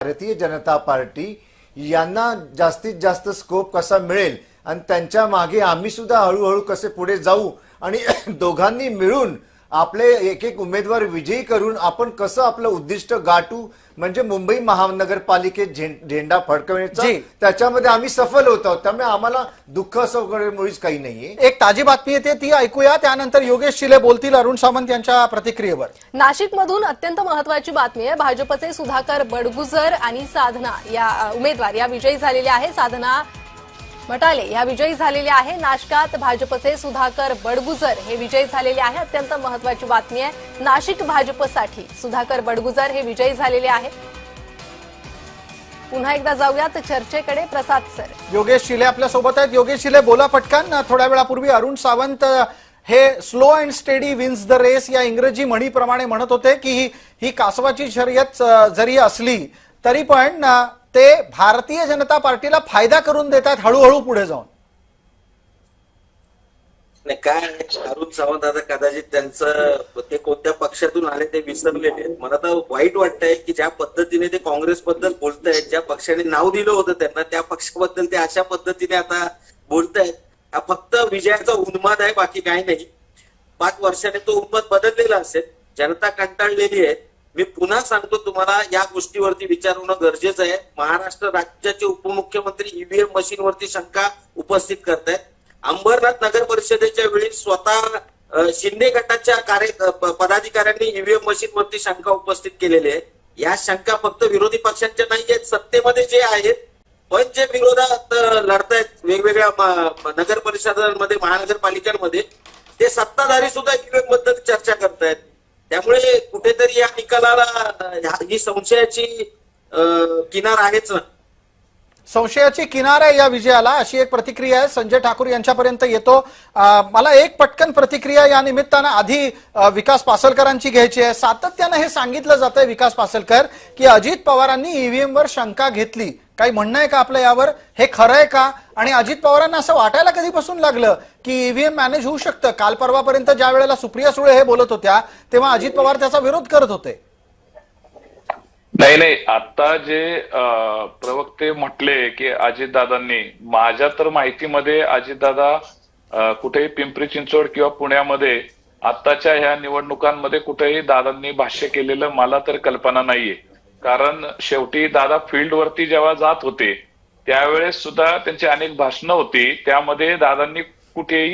Bharatiya Janata party यांना जास्तीत जास्त स्कोप कसा मिळेल आणि त्यांच्या मागे आम्ही सुद्धा हळूहळू कसे पुढे जाऊ आणि दोघांनी मिळून आपले एक एक उमेदवार विजयी करून आपण कसं आपलं उद्दिष्ट गाठू म्हणजे मुंबई महानगरपालिकेत झेंडा फडकवण्याचा त्याच्यामध्ये आम्ही सफल होत आहोत। त्यामुळे आम्हाला दुःख असं मुळीच काही नाहीये। एक ताजी बातमी येते ती ऐकूया, त्यानंतर योगेश शिले बोलतील अरुण सावंत यांच्या प्रतिक्रियेवर। नाशिक मधून अत्यंत महत्त्वाची बातमी आहे। भाजपचे सुधाकर बडगुजर आणि साधना या उमेदवार या विजयी झालेल्या आहे। साधना मटाले या विजयी झालेले आहे। नाशिकात भाजपचे सुधाकर बडगुजर हे विजयी झालेले आहे। अत्यंत महत्त्वाची बातमी आहे। नाशिक भाजपसाठी सुधाकर बडगुजर हे विजयी झालेले आहे। पुन्हा एकदा जाऊयात चर्चेकडे। प्रसाद सर, योगेश शिले आपल्या सोबत आहेत। योगेश शिले बोला पटकन। थोड्या वेळापूर्वी अरुण सावंत हे slow and steady wins the race या इंग्रजी म्हणीप्रमाणे म्हणत होते की ही कासवाची शर्यत जरी असली तरी पण ते भारतीय जनता पार्टीला फायदा करून देतात हळूहळू पुढे जाऊन। नाही काय अरुण सावंत आता कदाचित त्यांचं ते कोणत्या पक्षातून आले ते विसरलेले। मला तर वाईट वाटतंय की ज्या पद्धतीने ते काँग्रेसबद्दल बोलतायत, ज्या पक्षाने नाव दिलं होतं त्यांना त्या पक्षाबद्दल ते अशा पद्धतीने आता बोलतायत। हा फक्त विजयाचा उन्माद आहे, बाकी काही नाही। 5 वर्षाने तो उन्माद बदललेला असेल, जनता कंटाळलेली आहे। मी पुन्हा सांगतो तुम्हाला, या गोष्टीवरती विचार होणं गरजेचं आहे। महाराष्ट्र राज्याचे उपमुख्यमंत्री ईव्हीएम मशीनवरती शंका उपस्थित करतायत। अंबरनाथ नगर परिषदेच्या वेळी स्वतः शिंदे गटाच्या पदाधिकाऱ्यांनी ईव्हीएम मशीनवरती शंका उपस्थित केलेली आहे। या शंका फक्त विरोधी पक्षांच्या नाही आहेत, सत्तेमध्ये जे आहेत पण जे विरोधात लढतायत वेगवेगळ्या नगर परिषदांमध्ये, महानगरपालिकांमध्ये, ते सत्ताधारी सुद्धा ईव्हीएम बद्दल चर्चा करतायत। त्यामुळे कुठेतरी या निकालाला ही संशयाची किनार आहेच ना। संशयाची किनार आहे या विजयाला, अशी एक प्रतिक्रिया आहे। संजय ठाकूर यांच्यापर्यंत येतो। मला एक पटकन प्रतिक्रिया या निमित्तानं आधी विकास पासलकरांची घ्यायची आहे। सातत्यानं हे सांगितलं जातंय विकास पासलकर की अजित पवारांनी ईव्हीएम वर शंका घेतली, काही म्हणणं आहे का आपलं यावर? हे खरं आहे का? आणि अजित पवारांना असं वाटायला कधीपासून लागलं की ईव्हीएम मॅनेज होऊ शकतं? काल परवापर्यंत ज्या वेळेला सुप्रिया सुळे हे बोलत होत्या तेव्हा अजित पवार त्याचा विरोध करत होते। नाही, आता जे प्रवक्ते म्हटले की अजितदादांनी, माझ्या तर माहितीमध्ये अजितदादा कुठेही पिंपरी चिंचवड किंवा पुण्यामध्ये आताच्या ह्या निवडणुकांमध्ये कुठेही दादांनी भाष्य केलेलं मला तर कल्पना नाहीये। कारण शेवटी दादा फील्डवरती जेव्हा जात होते त्यावेळेस सुद्धा त्यांची अनेक भाषणं होती, त्यामध्ये दादांनी कुठेही